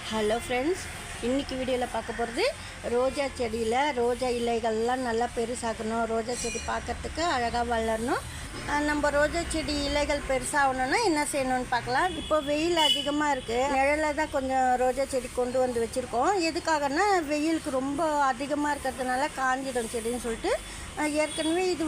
Hello friends, இன்றைக்கி வீடியோவில் பார்க்க போகிறது ரோஜா செடியில் ரோஜா இலைகள்லாம் நல்லா பெருசாகணும். ரோஜா செடி பார்க்குறதுக்கு அழகாக வளரணும். நம்ம ரோஜா செடி இலைகள் பெருசாகணுன்னா என்ன செய்யணும்னு பார்க்கலாம். இப்போ வெயில் அதிகமாக இருக்குது, நிழலில் தான் கொஞ்சம் ரோஜா செடி கொண்டு வந்து வச்சுருக்கோம். எதுக்காகனா வெயிலுக்கு ரொம்ப அதிகமாக இருக்கிறதுனால காஞ்சிடும் செடின்னு சொல்லிட்டு. ஏற்கனவே இது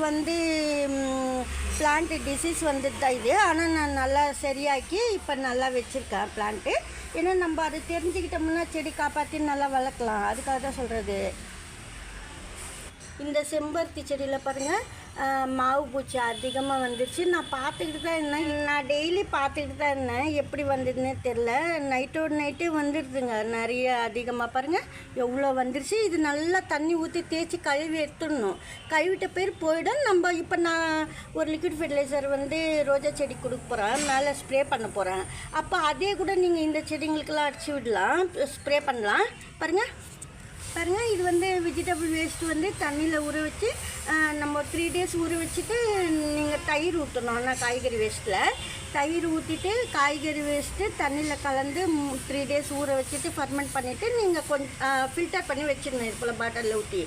பிளான்ட்டு டிசீஸ் வந்துட்டு தான் இது, ஆனால் நான் நல்லா சரியாக்கி இப்போ நல்லா வச்சுருக்கேன் பிளான்ட்டு. ஏன்னா நம்ம அதை தெரிஞ்சுக்கிட்டோம்னா செடி காப்பாற்றி நல்லா வளர்க்கலாம். அதுக்காக தான் சொல்கிறது. இந்த செம்பருத்தி செடியில் பாருங்கள், மாவு பூச்சி அதிகமாக வந்துருச்சு. நான் பார்த்துக்கிட்டு தான் இருந்தேன், நான் டெய்லி பார்த்துக்கிட்டு தான் இருந்தேன். எப்படி வந்ததுன்னே தெரில. நைட்டோடு நைட்டே வந்துடுதுங்க நிறைய அதிகமாக. பாருங்கள் எவ்வளோ வந்துருச்சு. இது நல்லா தண்ணி ஊற்றி தேய்ச்சி கழுவி எடுத்துடணும். கழுவிட்ட பேர் போயிடும். நம்ம இப்போ நான் ஒரு லிக்விட் ஃபெர்டிலைசர் ரோஜா செடி கொடுக்க போகிறேன், மேலே ஸ்ப்ரே பண்ண போகிறேன். அப்போ அதே கூட நீங்கள் இந்த செடிங்களுக்கெல்லாம் அடிச்சு விடலாம், ஸ்ப்ரே பண்ணலாம். பாருங்கள் இது வெஜிடபிள் வேஸ்ட்டு தண்ணியில் ஊற வச்சு நம்ம 3 days ஊற வச்சுட்டு நீங்கள் தயிர் ஊற்றணும். ஆனால் காய்கறி வேஸ்ட்டில் தயிர் ஊற்றிட்டு காய்கறி வேஸ்ட்டு தண்ணியில் கலந்து 3 days ஊற வச்சுட்டு ஃபர்மெண்ட் பண்ணிவிட்டு நீங்கள் கொஞ்சம் ஃபில்டர் பண்ணி வச்சுக்கணும். இது போல் பாட்டிலில் ஊற்றி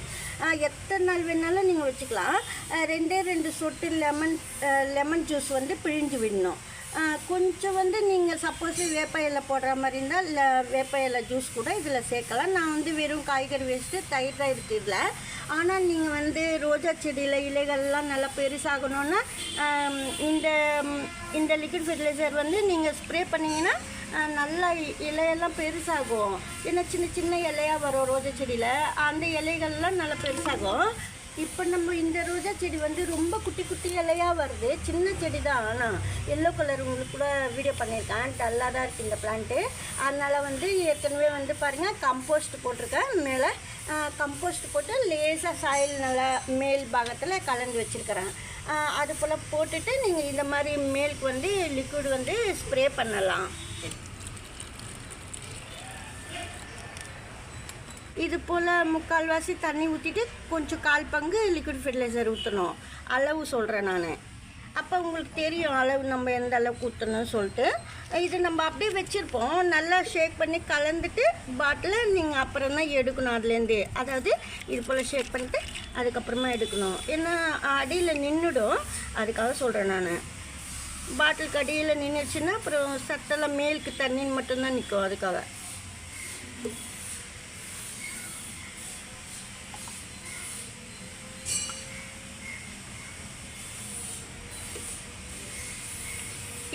எத்தனை நாள் வேணாலும் நீங்கள் வச்சுக்கலாம். 2 சொட்டு லெமன் ஜூஸ் பிழிஞ்சு விடணும். கொஞ்சம் நீங்கள் சப்போஸ் வேப்ப இலை போடுற மாதிரி இருந்தால் வேப்ப இலை ஜூஸ் கூட இதில் சேர்க்கலாம். நான் வெறும் காய்கறி வேஸ்ட்டு தயிர் தான் இருக்குது இதில். ஆனால் நீங்கள் ரோஜா செடியில் இலைகள்லாம் நல்லா பெருசாகணுன்னா இந்த லிக்விட் ஃபெர்டிலைசர் நீங்கள் ஸ்ப்ரே பண்ணிங்கன்னா நல்லா இலையெல்லாம் பெருசாகும். ஏன்னா சின்ன இலையாக வரும் ரோஜா செடியில், அந்த இலைகள்லாம் நல்லா பெருசாகும். இப்போ நம்ம இந்த ரோஜா செடி ரொம்ப குட்டி இலையாக வருது. சின்ன செடி தான், ஆனால் எல்லோ கலர் உங்களுக்கு கூட வீடியோ பண்ணியிருக்கேன். டல்லாக தான் இருக்குது இந்த பிளான்ட்டு. அதனால் ஏற்கனவே பாருங்கள் கம்போஸ்ட் போட்டிருக்கேன். மேலே கம்போஸ்ட் போட்டு லேசாக சாயில் நல்லா மேல் பாகத்தில் கலந்து வச்சுருக்கிறேன். அது போல் போட்டுட்டு நீங்கள் இந்த மாதிரி மேலுக்கு லிக்விட் ஸ்ப்ரே பண்ணலாம். இது போல் முக்கால்வாசி தண்ணி ஊற்றிட்டு கொஞ்சம் 1/4 பங்கு லிக்விட் ஃபெர்டிலைசர் ஊற்றணும். அளவு சொல்கிறேன் நான். அப்போ உங்களுக்கு தெரியும் அளவு நம்ம எந்த அளவுக்கு ஊற்றணும்னு சொல்லிட்டு. இது நம்ம அப்படியே வச்சுருப்போம். நல்லா ஷேக் பண்ணி கலந்துட்டு பாட்டில் நீங்கள் அப்புறம் தான் எடுக்கணும் அதுலேருந்து. அதாவது இது போல் ஷேக் பண்ணிட்டு அதுக்கப்புறமா எடுக்கணும். ஏன்னா அடியில் நின்றுடும், அதுக்காக சொல்கிறேன் நான். பாட்டிலுக்கு அடியில் நின்றுச்சுன்னா அப்புறம் சத்தெல்லாம் மேலுக்கு தண்ணின்னு மட்டும்தான் நிற்கும். அதுக்காக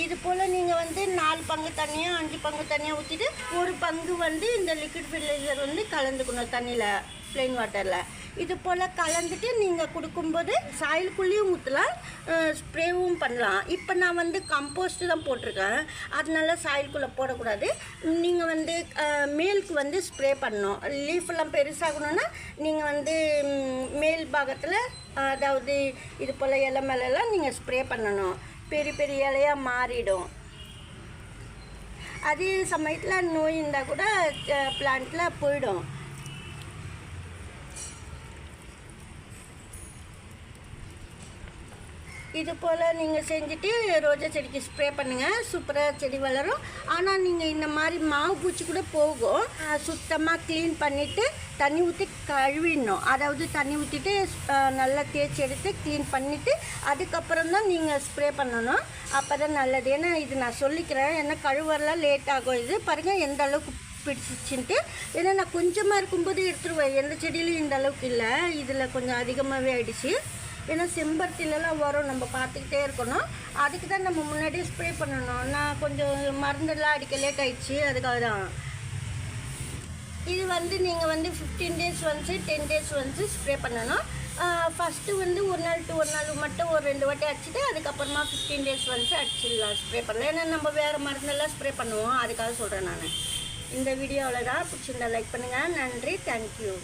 இது போல் நீங்கள் 4 பங்கு தண்ணியாக 5 பங்கு தண்ணியாக ஊற்றிட்டு 1 பங்கு இந்த லிக்விட் ஃபெர்டிலைசர் கலந்துக்கணும் தண்ணியில், ப்ளெயின் வாட்டரில். இது போல் கலந்துட்டு நீங்கள் கொடுக்கும்போது சாயிலுக்குள்ளேயும் ஊற்றலாம், ஸ்ப்ரேவும் பண்ணலாம். இப்போ நான் கம்போஸ்ட்டு தான் போட்டிருக்கேன், அதனால சாயிலுக்குள்ளே போடக்கூடாது. நீங்கள் மேலுக்கு ஸ்ப்ரே பண்ணணும். லீஃபெல்லாம் பெருசாகணுன்னா நீங்கள் மேல் பாகத்தில், அதாவது இது போல் இலை மேலெல்லாம் நீங்கள் ஸ்ப்ரே பண்ணணும். பெரிய இலையாக மாறிடும். அதே சமயத்தில் நோய் இருந்தால் கூட பிளான்ட்டில் போயிடும். இது போல் நீங்கள் செஞ்சுட்டு ரோஜா செடிக்கு ஸ்ப்ரே பண்ணுங்கள், சூப்பராக செடி வளரும். ஆனால் நீங்கள் இந்த மாதிரி மாவு பூச்சி கூட போகும். சுத்தமாக க்ளீன் பண்ணிவிட்டு தண்ணி ஊற்றி கழுவிடணும். அதாவது தண்ணி ஊற்றிட்டு நல்லா தேய்ச்சி எடுத்து க்ளீன் பண்ணிவிட்டு அதுக்கப்புறம் தான் நீங்கள் ஸ்ப்ரே பண்ணணும். அப்போ தான் நல்லது. ஏன்னா இது நான் சொல்லிக்கிறேன், ஏன்னா கழுவரெலாம் லேட் ஆகும். இது பாருங்கள் எந்த அளவுக்கு பிடிச்சிச்சுன்ட்டு. ஏன்னா நான் கொஞ்சமாக இருக்கும்போது எடுத்துருவேன். எந்த செடியிலையும் இந்த அளவுக்கு இல்லை, இதில் கொஞ்சம் அதிகமாகவே ஆகிடுச்சு. ஏன்னா செம்பருத்திலலாம் வரும், நம்ம பார்த்துக்கிட்டே இருக்கணும். அதுக்கு தான் நம்ம முன்னாடியே ஸ்ப்ரே பண்ணணும். நான் கொஞ்சம் மருந்தெல்லாம் அடிக்க லேட் ஆகிடுச்சு, அதுக்காக தான். இது நீங்கள் 15 days once 10 days once spray பண்ணணும். ஃபஸ்ட்டு 1 நாள் to 1 நாள் மட்டும் ஒரு 2 வாட்டி அடிச்சுட்டு அதுக்கப்புறமா 15 days once அடிச்சிடலாம், ஸ்ப்ரே பண்ணலாம். ஏன்னா நம்ம வேறு மருந்தெல்லாம் ஸ்ப்ரே பண்ணுவோம், அதுக்காக சொல்கிறேன் நான். இந்த வீடியோ அவ்வளோதான். பிடிச்சிருந்தா லைக் பண்ணுங்கள். நன்றி, தேங்க்யூ.